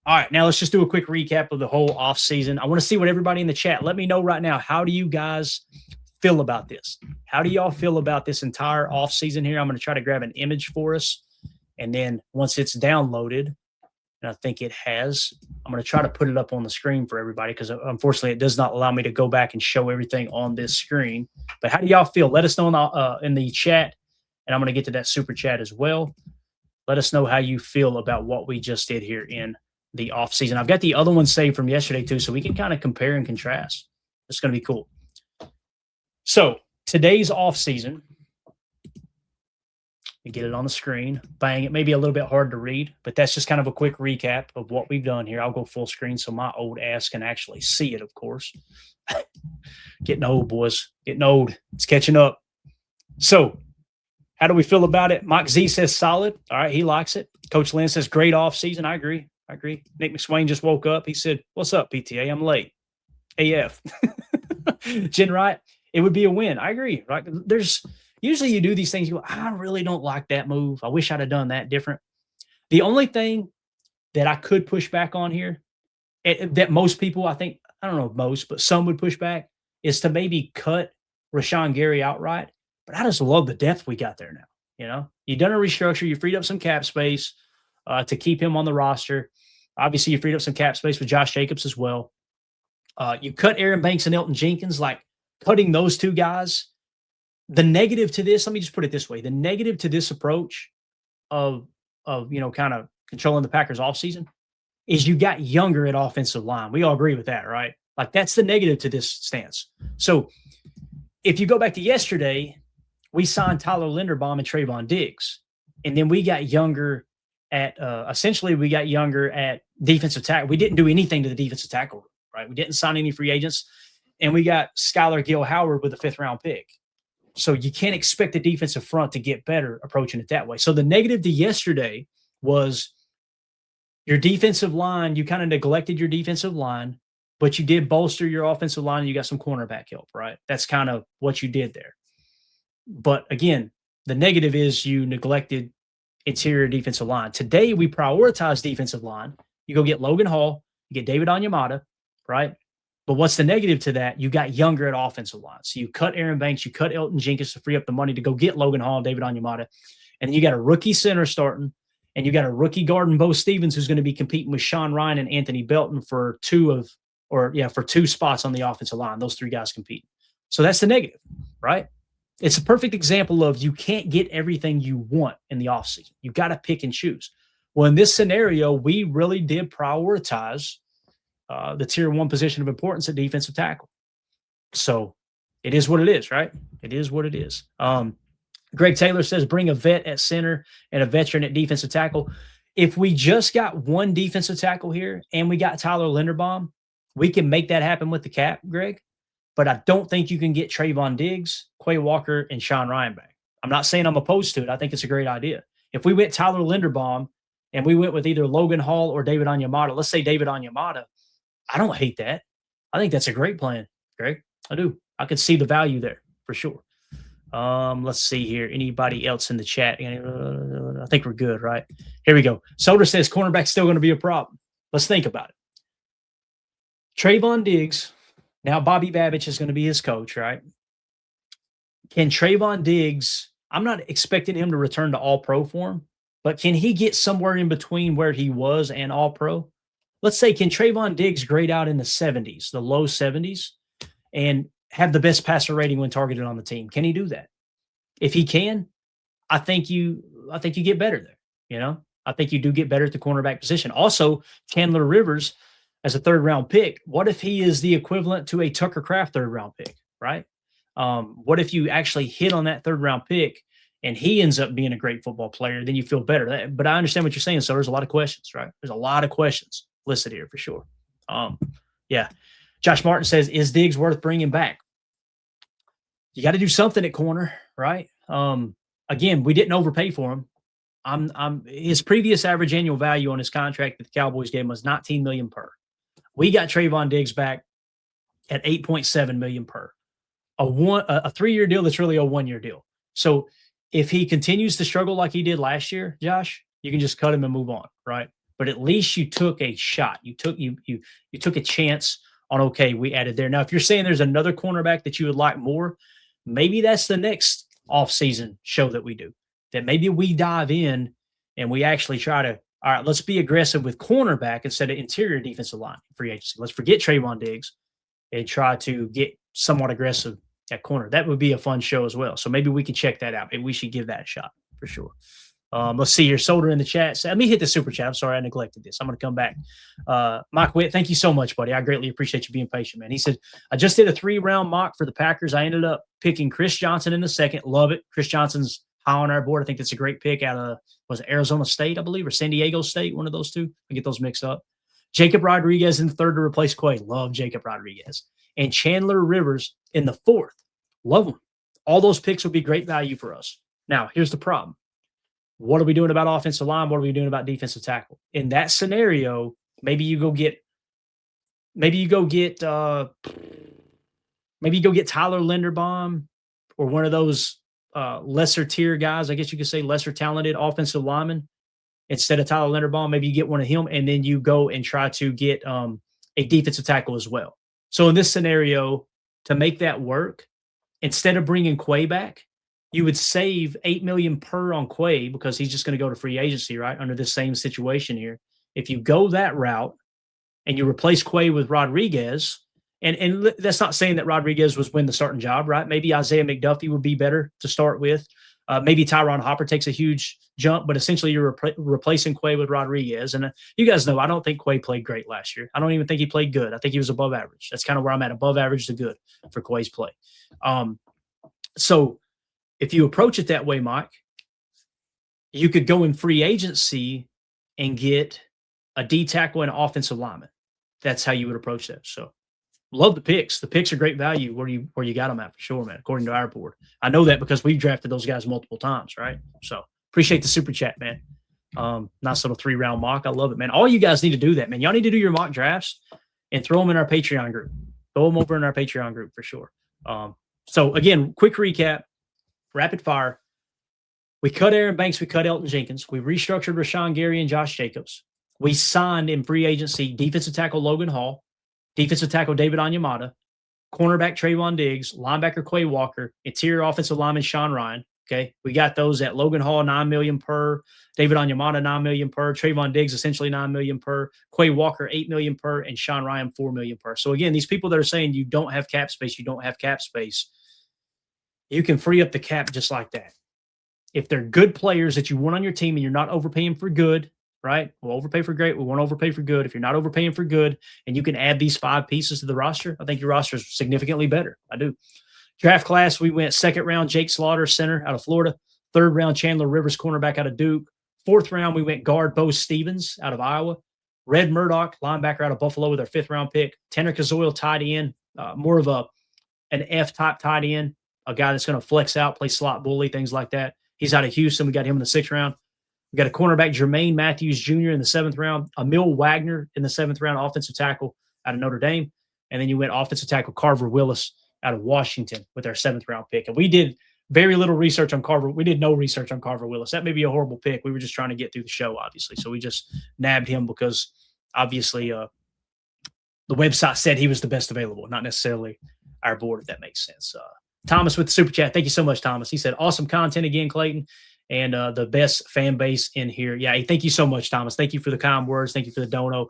All right, now let's just do a quick recap of the whole offseason. I want to see what everybody in the chat, let me know right now, how do you guys feel about this? How do y'all feel about this entire offseason here? I'm going to try to grab an image for us. And then once it's downloaded, and I think it has, I'm going to try to put it up on the screen for everybody because unfortunately it does not allow me to go back and show everything on this screen. But how do y'all feel? Let us know in the chat, and I'm going to get to that super chat as well. Let us know how you feel about what we just did here in the offseason. I've got the other one saved from yesterday too, so we can kind of compare and contrast. It's going to be cool. So today's offseason, you get it on the screen. Bang, it may be a little bit hard to read, but that's just kind of a quick recap of what we've done here. I'll go full screen so my old ass can actually see it, of course. Getting old, boys. Getting old. It's catching up. So how do we feel about it? Mike Z says solid. All right, he likes it. Coach Lynn says great offseason. I agree. Nick McSwain just woke up. He said, what's up, PTA? I'm late. AF. Jen Wright, it would be a win. I agree. Right? Usually you do these things, you go, I really don't like that move. I wish I'd have done that different. The only thing that I could push back on here, that most people, I think, I don't know if most, but some would push back, is to maybe cut Rashan Gary outright. But I just love the depth we got there now. You know, you've done a restructure. You freed up some cap space to keep him on the roster. Obviously, you freed up some cap space with Josh Jacobs as well. You cut Aaron Banks and Elgton Jenkins, like cutting those two guys. The negative to this, let me just put it this way. The negative to this approach of kind of controlling the Packers offseason is you got younger at offensive line. We all agree with that, right? Like that's the negative to this stance. So if you go back to yesterday, we signed Tyler Linderbaum and Trayvon Diggs. And then we got younger at we got younger at defensive tackle. We didn't do anything to the defensive tackle, right? We didn't sign any free agents. And we got Skylar Gill-Howard with a 5th-round pick. So you can't expect the defensive front to get better approaching it that way. So the negative to yesterday was your defensive line. You kind of neglected your defensive line, but you did bolster your offensive line and you got some cornerback help, right? That's kind of what you did there. But again, the negative is you neglected interior defensive line. Today, we prioritize defensive line. You go get Logan Hall, you get David Onyemata, right? But what's the negative to that? You got younger at offensive line. So you cut Aaron Banks, you cut Elgton Jenkins to free up the money to go get Logan Hall and David Onyemata. And then you got a rookie center starting, and you got a rookie guard in Bo Stevens who's going to be competing with Sean Ryan and Anthony Belton for two spots on the offensive line. Those three guys compete. So that's the negative, right? It's a perfect example of you can't get everything you want in the offseason. You got to pick and choose. Well, in this scenario, we really did prioritize the tier 1 position of importance at defensive tackle. So it is what it is, right? It is what it is. Greg Taylor says bring a vet at center and a veteran at defensive tackle. If we just got one defensive tackle here and we got Tyler Linderbaum, we can make that happen with the cap, Greg. But I don't think you can get Trayvon Diggs, Quay Walker, and Sean Ryan back. I'm not saying I'm opposed to it. I think it's a great idea. If we went Tyler Linderbaum and we went with either Logan Hall or David Onyemata, let's say David Onyemata, I don't hate that. I think that's a great plan, Greg. I do. I could see the value there for sure. Let's see here. Anybody else in the chat? I think we're good, right? Here we go. Soder says cornerback's still going to be a problem. Let's think about it. Trayvon Diggs, now Bobby Babich is going to be his coach, right? Can Trayvon Diggs, I'm not expecting him to return to all-pro form, but can he get somewhere in between where he was and all-pro? Let's say, can Trayvon Diggs grade out in the 70s, the low 70s, and have the best passer rating when targeted on the team? Can he do that? If he can, I think you get better there. You know, I think you do get better at the cornerback position. Also, Chandler Rivers as a 3rd-round pick. What if he is the equivalent to a Tucker Kraft 3rd-round pick, right? What if you actually hit on that 3rd-round pick and he ends up being a great football player? Then you feel better. But I understand what you're saying. So there's a lot of questions, right? There's a lot of questions listed here for sure. Yeah. Josh Martin says, is Diggs worth bringing back? You got to do something at corner, right? Again, we didn't overpay for him. His previous average annual value on his contract that the Cowboys gave him was $19 million per. We got Trayvon Diggs back at $8.7 million per. A 3-year deal that's really a 1-year deal. So if he continues to struggle like he did last year, Josh, you can just cut him and move on, right? but at least you took a shot. You took a chance on, okay, we added there. Now, if you're saying there's another cornerback that you would like more, maybe that's the next off-season show that we do, that maybe we dive in and we actually try to, all right, let's be aggressive with cornerback instead of interior defensive line free agency. Let's forget Trayvon Diggs and try to get somewhat aggressive at corner. That would be a fun show as well. So maybe we can check that out. Maybe we should give that a shot for sure. Let's see here. Solder in the chat. So let me hit the super chat. I'm sorry I neglected this. I'm going to come back. Mike Witt, thank you so much, buddy. I greatly appreciate you being patient, man. He said, I just did a 3-round mock for the Packers. I ended up picking Chris Johnson in the second. Love it. Chris Johnson's high on our board. I think that's a great pick out of, was it Arizona State, I believe, or San Diego State, one of those two. I get those mixed up. Jacob Rodriguez in the third to replace Quay. Love Jacob Rodriguez. And Chandler Rivers in the fourth. Love them. All those picks would be great value for us. Now, here's the problem. What are we doing about offensive line? What are we doing about defensive tackle? In that scenario, maybe you go get Tyler Linderbaum or one of those lesser tier guys. I guess you could say lesser talented offensive linemen instead of Tyler Linderbaum. Maybe you get one of him, and then you go and try to get a defensive tackle as well. So in this scenario, to make that work, instead of bringing Quay back, you would save $8 million per on Quay because he's just going to go to free agency, right? Under this same situation here. If you go that route and you replace Quay with Rodriguez, and that's not saying that Rodriguez was win the starting job, right? Maybe Isaiah McDuffie would be better to start with. Maybe Tyron Hopper takes a huge jump, but essentially you're replacing Quay with Rodriguez. And you guys know, I don't think Quay played great last year. I don't even think he played good. I think he was above average. That's kind of where I'm at, above average to good for Quay's play. So if you approach it that way, Mike, you could go in free agency and get a D tackle and an offensive lineman. That's how you would approach that. So love the picks. The picks are great value where you got them at for sure, man, according to our board. I know that because we've drafted those guys multiple times, right? So appreciate the super chat, man. Nice little 3-round mock. I love it, man. All you guys need to do that, man. Y'all need to do your mock drafts and throw them in our Patreon group. Throw them over in our Patreon group for sure. So again, quick recap, rapid fire. We cut Aaron Banks. We cut Elgton Jenkins. We restructured Rashan Gary and Josh Jacobs. We signed in free agency defensive tackle Logan Hall, defensive tackle David Onyemata, cornerback Trayvon Diggs, linebacker Quay Walker, interior offensive lineman Sean Ryan. Okay, we got those at Logan Hall $9 million per, David Onyemata $9 million per, Trayvon Diggs essentially $9 million per, Quay Walker $8 million per, and Sean Ryan $4 million per. So again, these people that are saying you don't have cap space, you can free up the cap just like that. If they're good players that you want on your team and you're not overpaying for good, right? We'll overpay for great. We won't overpay for good. If you're not overpaying for good and you can add these 5 pieces to the roster, I think your roster is significantly better. I do. Draft class, we went 2nd round, Jake Slaughter, center out of Florida. 3rd round, Chandler Rivers, cornerback out of Duke. 4th round, we went guard Bo Stevens out of Iowa. Red Murdoch, linebacker out of Buffalo with our 5th round pick. Tanner Kazoil, tight end, more of an F-type tight end, a guy that's going to flex out, play slot bully, things like that. He's out of Houston. We got him in the 6th round. We got a cornerback, Jermaine Matthews Jr. in the 7th round. Emil Wagner in the 7th round, offensive tackle out of Notre Dame. And then you went offensive tackle Carver Willis out of Washington with our 7th round pick. And we did very little research on Carver. We did no research on Carver Willis. That may be a horrible pick. We were just trying to get through the show, obviously. So we just nabbed him because obviously the website said he was the best available, not necessarily our board, if that makes sense. Thomas with the super chat. Thank you so much, Thomas. He said, awesome content again, Clayton, and the best fan base in here. Yeah, thank you so much, Thomas. Thank you for the kind words. Thank you for the dono.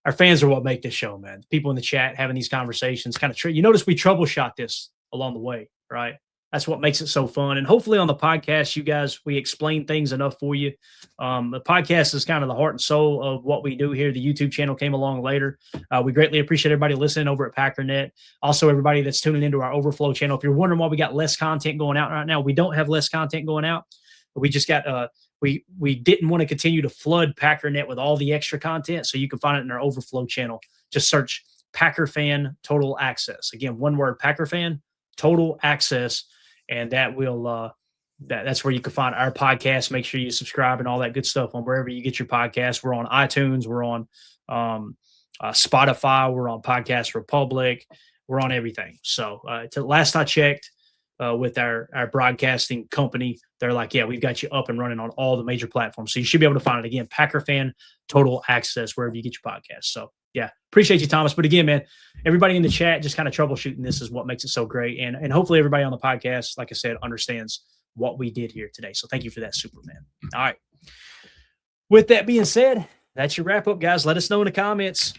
Our fans are what make this show, man. People in the chat having these conversations. You notice we troubleshot this along the way, right? That's what makes it so fun. And hopefully on the podcast, you guys, we explain things enough for you. The podcast is kind of the heart and soul of what we do here. The YouTube channel came along later. We greatly appreciate everybody listening over at Packernet. Also, everybody that's tuning into our Overflow channel. If you're wondering why we got less content going out right now, we don't have less content going out. We just got we didn't want to continue to flood Packernet with all the extra content, so you can find it in our Overflow channel. Just search Packer Fan Total Access. Again, one word, Packer Fan Total Access. And that will that's where you can find our podcast. Make sure you subscribe and all that good stuff on wherever you get your podcasts. We're on iTunes. We're on Spotify. We're on Podcast Republic. We're on everything. So last I checked, with our broadcasting company. They're like, yeah, we've got you up and running on all the major platforms. So you should be able to find it again. Packer Fan Total Access, wherever you get your podcast. So yeah, appreciate you, Thomas. But again, man, everybody in the chat just kind of troubleshooting this is what makes it so great. And hopefully everybody on the podcast, like I said, understands what we did here today. So thank you for that, Superman. All right. With that being said, that's your wrap up, guys. Let us know in the comments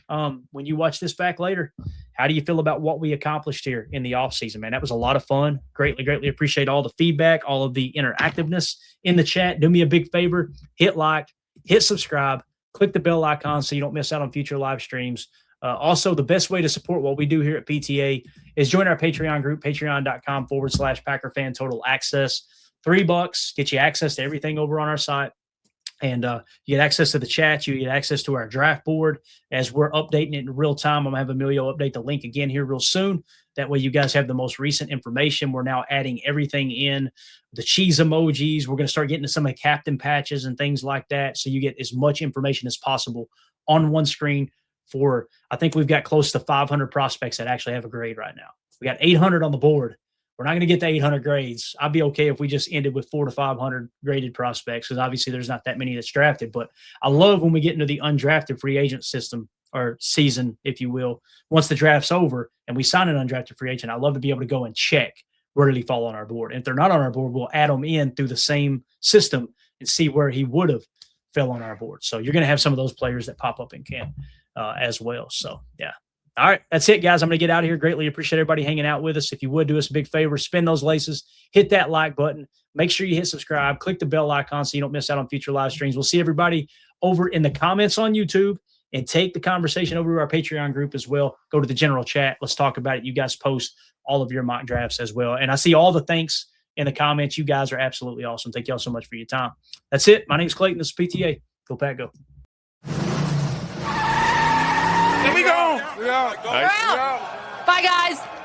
when you watch this back later. How do you feel about what we accomplished here in the offseason, man? That was a lot of fun. Greatly appreciate all the feedback, all of the interactiveness in the chat. Do me a big favor. Hit like, hit subscribe, click the bell icon so you don't miss out on future live streams. Also, the best way to support what we do here at PTA is join our Patreon group, patreon.com/PackerFan Total Access. $3 get you access to everything over on our site. And you get access to the chat. You get access to our draft board as we're updating it in real time. I'm going to have Emilio update the link again here real soon. That way you guys have the most recent information. We're now adding everything in, the cheese emojis. We're going to start getting to some of the captain patches and things like that. So you get as much information as possible on one screen for, I think we've got close to 500 prospects that actually have a grade right now. We got 800 on the board. We're not going to get to 800 grades. I'd be okay if we just ended with 400 to 500 graded prospects because obviously there's not that many that's drafted. But I love when we get into the undrafted free agent system or season, if you will, once the draft's over and we sign an undrafted free agent. I love to be able to go and check where did he fall on our board. And if they're not on our board, we'll add them in through the same system and see where he would have fell on our board. So you're going to have some of those players that pop up in camp as well. So, yeah. All right, that's it, guys. I'm going to get out of here. Greatly appreciate everybody hanging out with us. If you would do us a big favor, spin those laces, hit that like button. Make sure you hit subscribe. Click the bell icon so you don't miss out on future live streams. We'll see everybody over in the comments on YouTube and take the conversation over to our Patreon group as well. Go to the general chat. Let's talk about it. You guys post all of your mock drafts as well. And I see all the thanks in the comments. You guys are absolutely awesome. Thank y'all so much for your time. That's it. My name's Clayton. This is PTA. Go Pack, go. Here we go. We're out. Bye, guys.